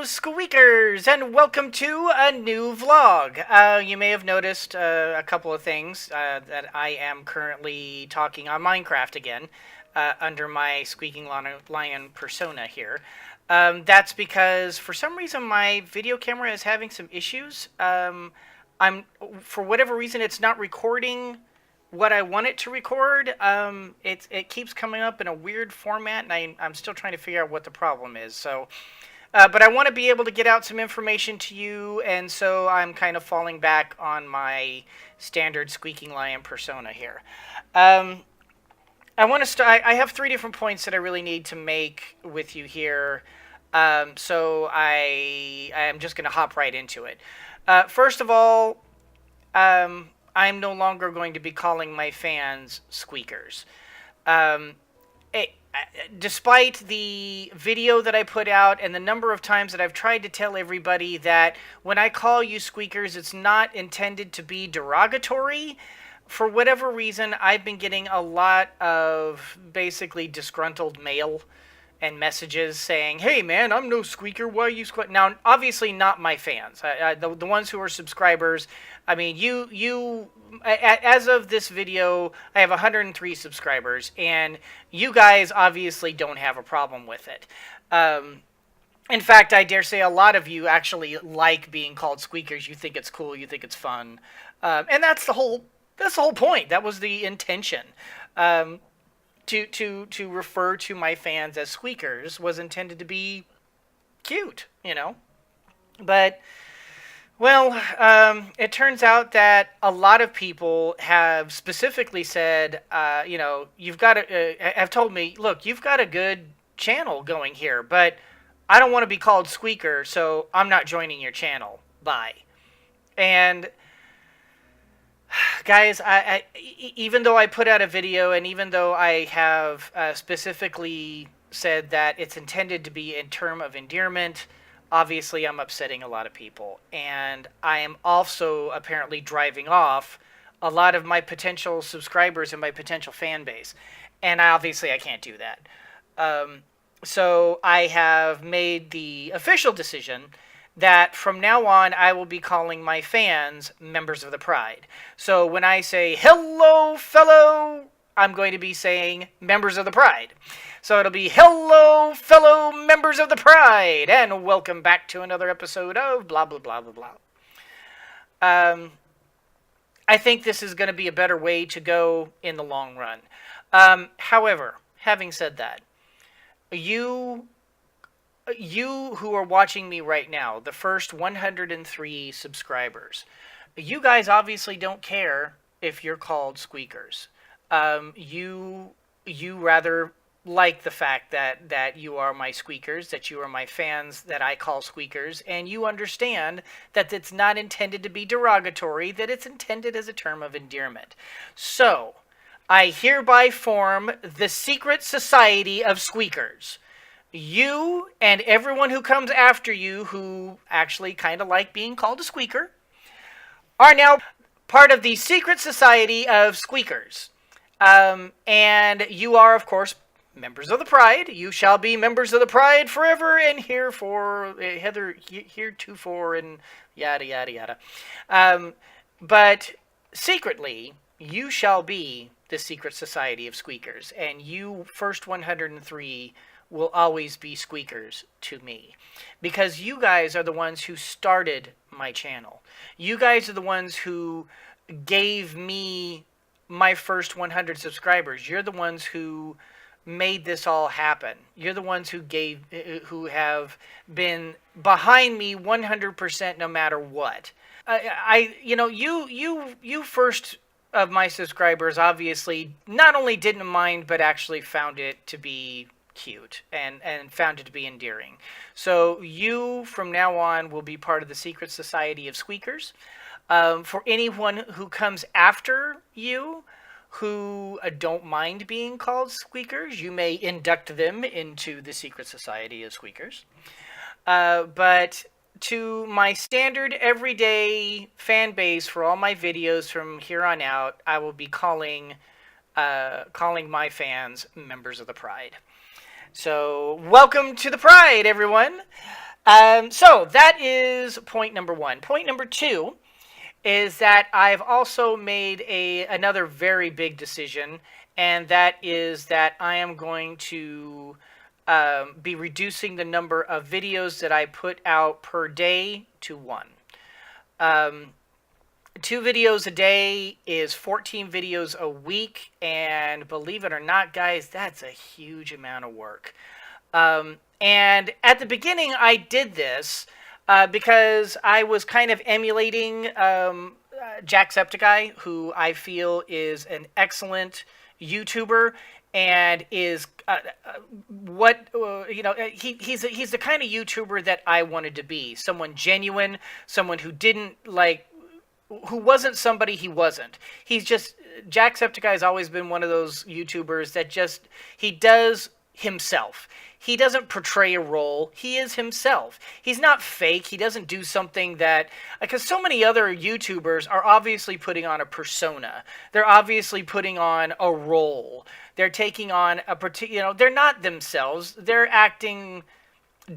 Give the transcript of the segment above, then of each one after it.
Squeakers, and welcome to a new vlog. You may have noticed a couple of things that I am currently talking on Minecraft again under my Squeaking Lion persona here. That's because for some reason my video camera is having some issues. For whatever reason, it's not recording what I want it to record. It keeps coming up in a weird format, and I'm still trying to figure out what the problem is. So. But I want to be able to get out some information to you, and so I'm kind of falling back on my standard Squeaking Lion persona here. I want to start. I have three different points that I really need to make with you here, so I am just going to hop right into it. First of all, I'm no longer going to be calling my fans squeakers. Despite the video that I put out and the number of times that I've tried to tell everybody that when I call you squeakers, it's not intended to be derogatory, for whatever reason, I've been getting a lot of basically disgruntled mail and messages saying, "Hey man, I'm no squeaker, why are you squeak?" Now, obviously not my fans. The ones who are subscribers, I mean, as of this video, I have 103 subscribers, and you guys obviously don't have a problem with it. In fact, I dare say a lot of you actually like being called squeakers. You think it's cool, you think it's fun. And that's the whole point. That was the intention. To refer to my fans as squeakers was intended to be cute, you know. But, well, it turns out that a lot of people have specifically said, you know, have told me, look, you've got a good channel going here, but I don't want to be called squeaker, so I'm not joining your channel. Bye. And guys, even though I put out a video and even though I have specifically said that it's intended to be in term of endearment, obviously I'm upsetting a lot of people. And I am also apparently driving off a lot of my potential subscribers and my potential fan base. And obviously I can't do that. So I have made the official decision that from now on, I will be calling my fans members of the Pride. So when I say, "Hello, fellow," I'm going to be saying members of the Pride. So it'll be, "Hello, fellow members of the Pride, and welcome back to another episode of blah, blah, blah, blah, blah." I think this is going to be a better way to go in the long run. However, having said that, you who are watching me right now, the first 103 subscribers, you guys obviously don't care if you're called squeakers. You rather like the fact that you are my squeakers, that you are my fans that I call squeakers, and you understand that it's not intended to be derogatory, that it's intended as a term of endearment. So, I hereby form the Secret Society of Squeakers. You and everyone who comes after you who actually kind of like being called a squeaker are now part of the Secret Society of Squeakers. And you are, of course, members of the Pride. You shall be members of the Pride forever and heretofore and yada, yada, yada. But secretly, you shall be the Secret Society of Squeakers. And you, first 103, will always be squeakers to me, because you guys are the ones who started my channel. You guys are the ones who gave me my first 100 subscribers. You're the ones who made this all happen. You're the ones who have been behind me 100% no matter what. You first of my subscribers obviously not only didn't mind, but actually found it to be cute and found it to be endearing. So you from now on will be part of the Secret Society of Squeakers. For anyone who comes after you who don't mind being called squeakers, you may induct them into the Secret Society of Squeakers. But to my standard everyday fan base for all my videos from here on out, I will be calling my fans members of the Pride. So, welcome to the Pride, everyone. So that is point number one. Point number two is that I've also made another very big decision, and that is that I am going to be reducing the number of videos that I put out per day to one. 2 videos a day is 14 videos a week, and believe it or not, guys, that's a huge amount of work. And at the beginning, I did this because I was kind of emulating Jacksepticeye, who I feel is an excellent YouTuber and is he's the kind of YouTuber that I wanted to be. Someone genuine, someone who didn't who wasn't somebody he wasn't. He's just, Jacksepticeye has always been one of those YouTubers that just, he does himself. He doesn't portray a role. He is himself. He's not fake. He doesn't do something that, because so many other YouTubers are obviously putting on a persona. They're obviously putting on a role. They're taking on a particular, they're not themselves. They're acting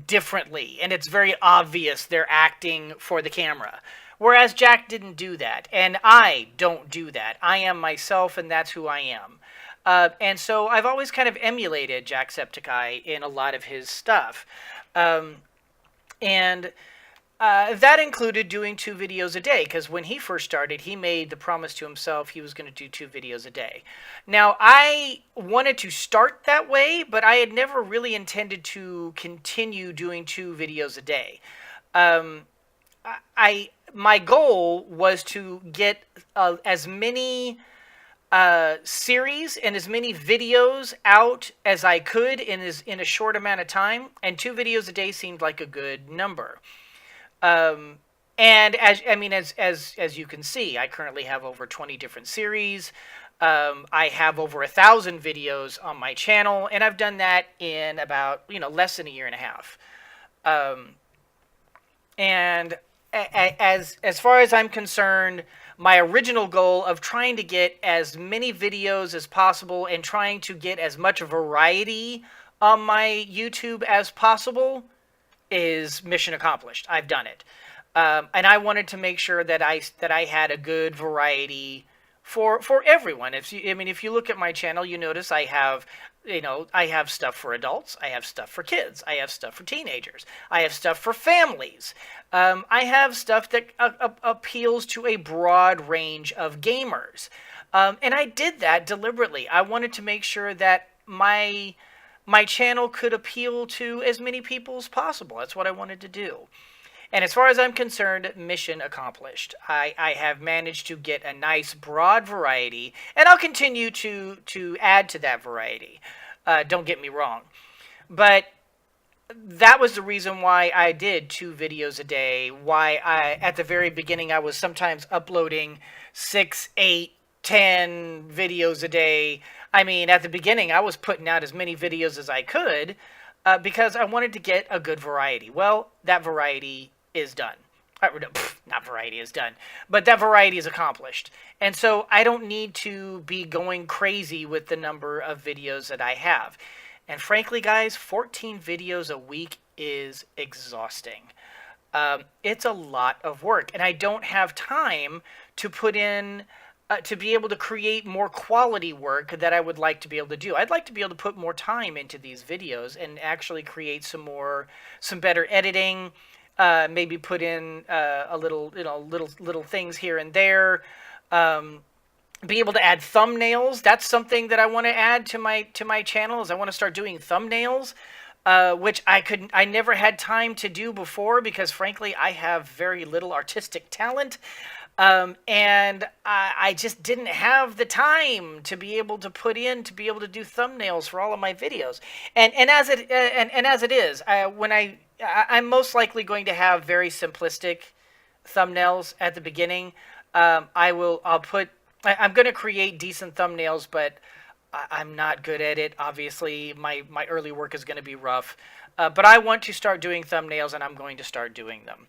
differently, and it's very obvious they're acting for the camera. Whereas Jack didn't do that, and I don't do that. I am myself, and that's who I am. And so I've always kind of emulated Jacksepticeye in a lot of his stuff. And that included doing 2 videos a day, because when he first started, he made the promise to himself he was going to do 2 videos a day. Now, I wanted to start that way, but I had never really intended to continue doing 2 videos a day. My goal was to get as many series and as many videos out as I could in a short amount of time, and 2 videos a day seemed like a good number. And as you can see, I currently have over 20 different series. I have over 1,000 videos on my channel, and I've done that in about less than a year and a half. And as far as I'm concerned, my original goal of trying to get as many videos as possible and trying to get as much variety on my YouTube as possible is mission accomplished. I've done it. And I wanted to make sure that I had a good variety for everyone. If you look at my channel, you notice I have stuff for adults, I have stuff for kids, I have stuff for teenagers, I have stuff for families. I have stuff that appeals to a broad range of gamers. And I did that deliberately. I wanted to make sure that my channel could appeal to as many people as possible. That's what I wanted to do. And as far as I'm concerned, mission accomplished. I have managed to get a nice broad variety, and I'll continue to add to that variety. Don't get me wrong. But that was the reason why I did 2 videos a day, why at the very beginning I was sometimes uploading 6, 8, 10 videos a day. I mean, at the beginning I was putting out as many videos as I could because I wanted to get a good variety. Well, that variety is done. Not variety is done, but that variety is accomplished. And so I don't need to be going crazy with the number of videos that I have. And frankly, guys, 14 videos a week is exhausting. It's a lot of work, and I don't have time to put in to be able to create more quality work that I would like to be able to do. I'd like to be able to put more time into these videos and actually create some better editing. Maybe put in a little things here and there. Be able to add thumbnails. That's something that I want to add to my channel. Is I want to start doing thumbnails, which I never had time to do before because frankly I have very little artistic talent, and I just didn't have the time to be able to to be able to do thumbnails for all of my videos. And as it is, I'm most likely going to have very simplistic thumbnails at the beginning. I'm going to create decent thumbnails, but I'm not good at it. Obviously, my early work is going to be rough. But I want to start doing thumbnails, and I'm going to start doing them.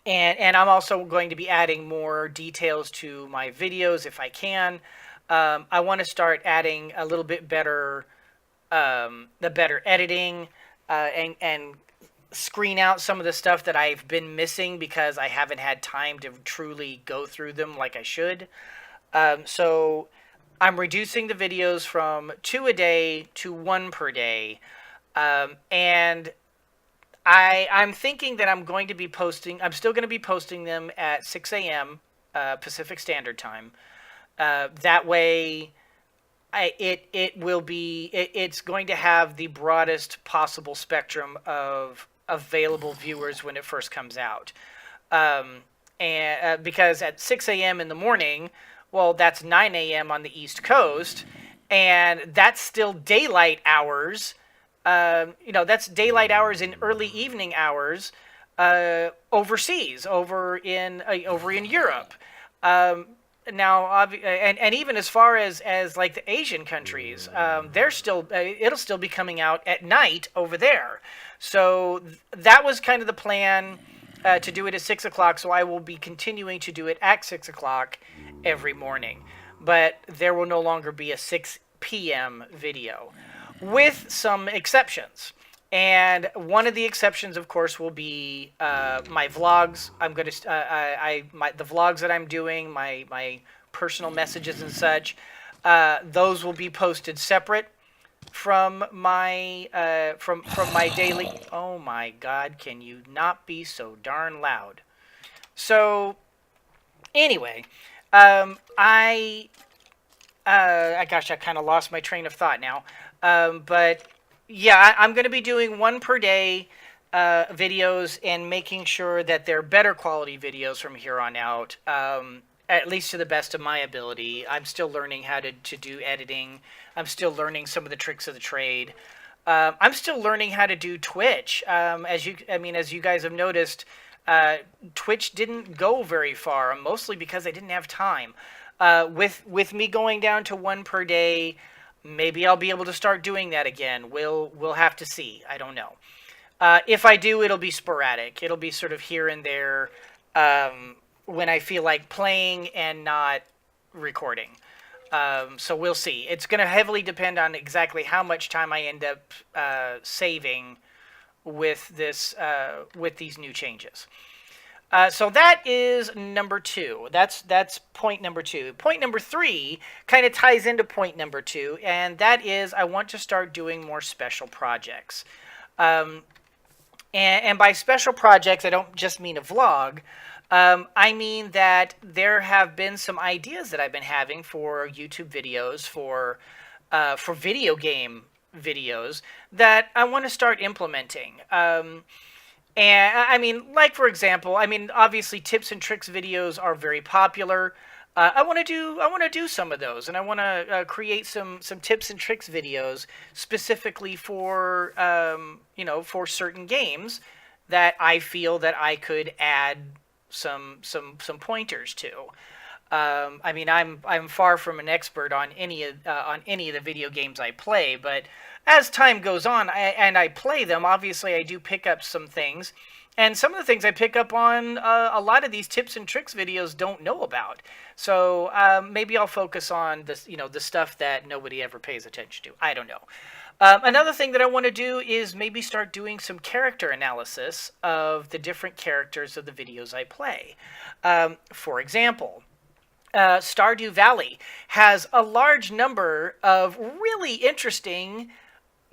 And I'm also going to be adding more details to my videos if I can. I want to start adding a little bit better, the better editing, and screen out some of the stuff that I've been missing because I haven't had time to truly go through them like I should. So I'm reducing the videos from 2 a day to 1 per day. And I'm thinking that I'm still going to be posting them at 6 a.m. Pacific Standard Time. That way, it's going to have the broadest possible spectrum of available viewers when it first comes out. And because at 6 a.m. in the morning, well, that's 9 a.m. on the East Coast, and that's still daylight hours. That's daylight hours in early evening hours overseas, over in Europe. And even as far as like the Asian countries, it'll still be coming out at night over there. So that was kind of the plan, to do it at 6 o'clock. So I will be continuing to do it at 6 o'clock every morning, but there will no longer be a 6 p.m. video, with some exceptions. And one of the exceptions, of course, will be my vlogs. I'm going to the vlogs that I'm doing, my personal messages and such. Those will be posted separate from my from my daily. Oh my God! Can you not be so darn loud? So anyway, gosh, I kind of lost my train of thought now. But yeah, I'm going to be doing 1 per day videos, and making sure that they're better quality videos from here on out, at least to the best of my ability. I'm still learning how to do editing. I'm still learning some of the tricks of the trade. I'm still learning how to do Twitch. As you guys have noticed, Twitch didn't go very far, mostly because I didn't have time. With me going down to 1 per day, maybe I'll be able to start doing that again. We'll have to see. I don't know. If I do, it'll be sporadic. It'll be sort of here and there, when I feel like playing and not recording. So we'll see. It's going to heavily depend on exactly how much time I end up saving with these new changes. So that is number 2. That's point number 2. Point number 3 kind of ties into point number 2, and that is I want to start doing more special projects. And by special projects, I don't just mean a vlog. I mean that there have been some ideas that I've been having for YouTube videos, for video game videos, that I want to start implementing. And I mean, like, for example, obviously tips and tricks videos are very popular. I want to do some of those, and I want to create some tips and tricks videos specifically for for certain games that I feel that I could add some pointers to. I'm far from an expert on any of the video games I play, but as time goes on and I play them, obviously I do pick up some things, and some of the things I pick up on, a lot of these tips and tricks videos don't know about. So maybe I'll focus on the stuff that nobody ever pays attention to. I don't know. Another thing that I want to do is maybe start doing some character analysis of the different characters of the videos I play. For example, Stardew Valley has a large number of really interesting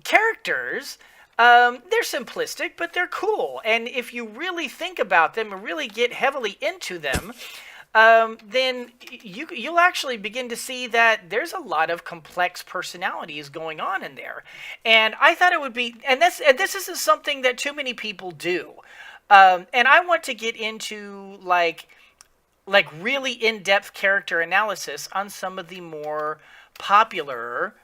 characters. They're simplistic, but they're cool. And if you really think about them and really get heavily into them, then you'll actually begin to see that there's a lot of complex personalities going on in there. And I thought it would be, and this isn't something that too many people do. And I want to get into like really in-depth character analysis on some of the more popular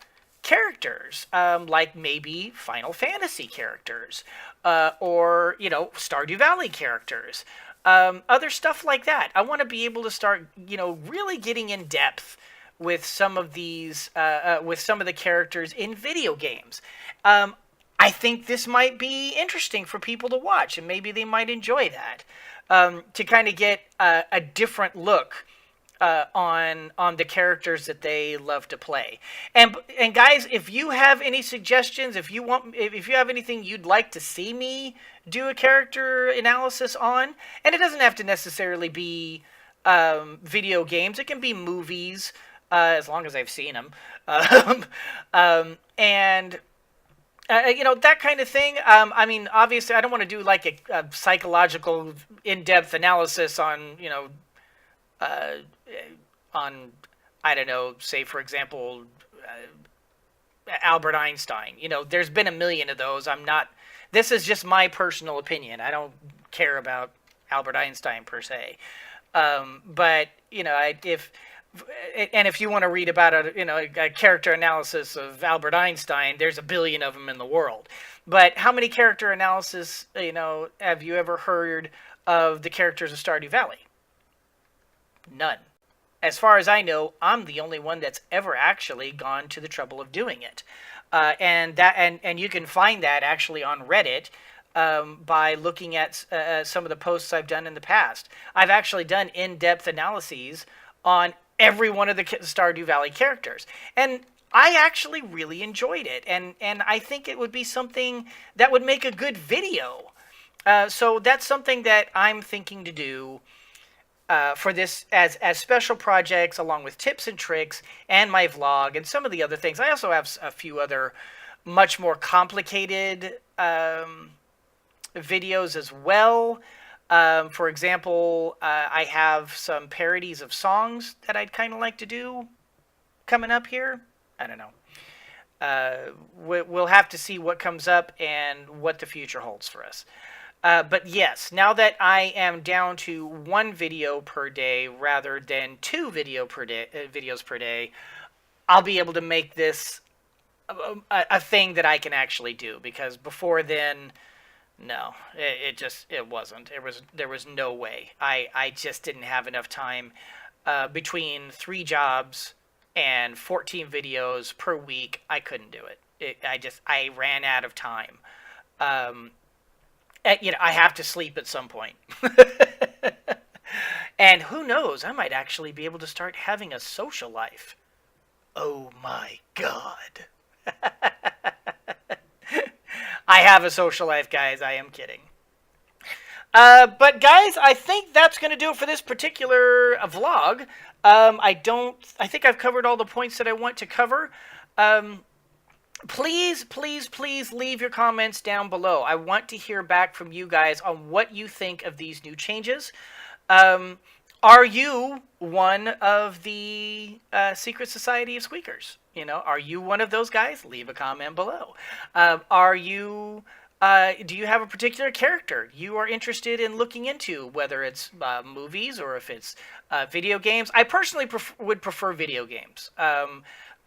characters, like maybe Final Fantasy characters, or Stardew Valley characters, other stuff like that. I want to be able to start really getting in depth with some of these with some of the characters in video games. I think this might be interesting for people to watch, and maybe they might enjoy that, to kind of get a different look on the characters that they love to play. And guys, if you have any suggestions, if you have anything you'd like to see me do a character analysis on, and it doesn't have to necessarily be video games. It can be movies, as long as I've seen them, and that kind of thing. I mean, obviously, I don't want to do like a psychological, in-depth analysis on uh, on, I don't know, say for example, Albert Einstein. There's been a million of those. This is just my personal opinion. I don't care about Albert Einstein per se. But if you want to read about a character analysis of Albert Einstein, there's a billion of them in the world. But how many character analysis, have you ever heard of the characters of Stardew Valley? None. As far as I know, I'm the only one that's ever actually gone to the trouble of doing it. And you can find that actually on Reddit by looking at some of the posts I've done in the past. I've actually done in-depth analyses on every one of the Stardew Valley characters. And I actually really enjoyed it. And I think it would be something that would make a good video. So that's something that I'm thinking to do for this as special projects, along with tips and tricks and my vlog and some of the other things. I also have a few other much more complicated videos as well. For example, I have some parodies of songs that I'd kind of like to do coming up here. I don't know. We'll have to see what comes up and what the future holds for us. But yes, now that I am down to one video per day rather than two videos per day, I'll be able to make this a thing that I can actually do. Because before then, no, it wasn't. There was no way. I just didn't have enough time between 3 jobs and 14 videos per week. I couldn't do it. I ran out of time. I have to sleep at some point. And who knows, I might actually be able to start having a social life. Oh my God. I have a social life, guys. I am kidding. But guys, I think that's going to do it for this particular vlog. I think I've covered all the points that I want to cover. Please, please, please leave your comments down below. I want to hear back from you guys on what you think of these new changes. Are you one of the Secret Society of Squeakers? Are you one of those guys? Leave a comment below. Do you have a particular character you are interested in looking into, whether it's movies or if it's video games? I personally would prefer video games.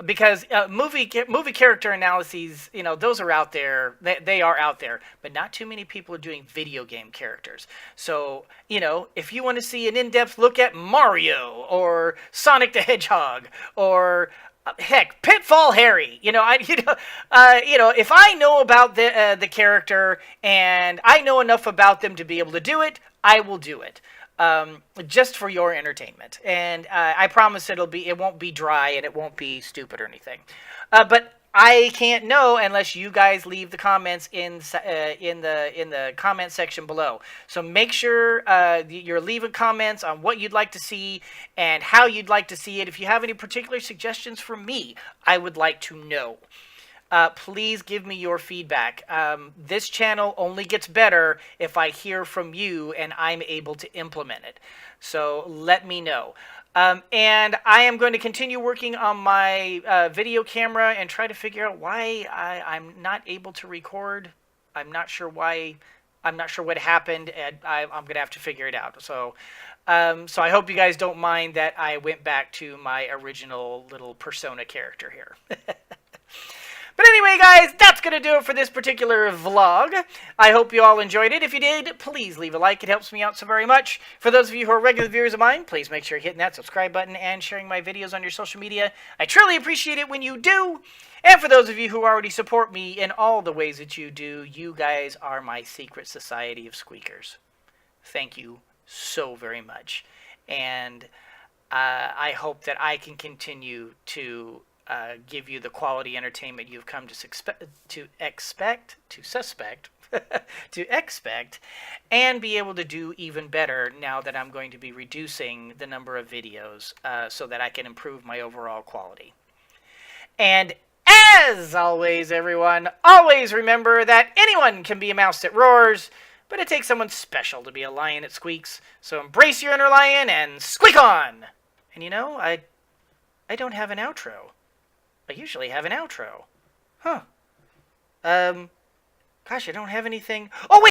Because movie character analyses, those are out there. They are out there, but not too many people are doing video game characters. So, if you want to see an in-depth look at Mario or Sonic the Hedgehog or heck, Pitfall Harry, if I know about the character and I know enough about them to be able to do it, I will do it. Just for your entertainment, and I promise it won't be dry and it won't be stupid or anything. But I can't know unless you guys leave the comments in the comment section below. So make sure you're leaving comments on what you'd like to see and how you'd like to see it. If you have any particular suggestions for me, I would like to know. Please give me your feedback. This channel only gets better if I hear from you and I'm able to implement it. So let me know. And I am going to continue working on my video camera and try to figure out why I'm not able to record. I'm not sure why. I'm not sure what happened, and I'm going to have to figure it out. So I hope you guys don't mind that I went back to my original little persona character here. But anyway, guys, that's going to do it for this particular vlog. I hope you all enjoyed it. If you did, please leave a like. It helps me out so very much. For those of you who are regular viewers of mine, please make sure you're hitting that subscribe button and sharing my videos on your social media. I truly appreciate it when you do. And for those of you who already support me in all the ways that you do, you guys are my secret society of squeakers. Thank you so very much. And I hope that I can continue to give you the quality entertainment you've come to expect, to expect, and be able to do even better now that I'm going to be reducing the number of videos so that I can improve my overall quality. And as always, everyone, always remember that anyone can be a mouse that roars, but it takes someone special to be a lion that squeaks. So embrace your inner lion and squeak on! And you know, I don't have an outro. I usually have an outro. Huh. Gosh, I don't have anything. Oh, wait!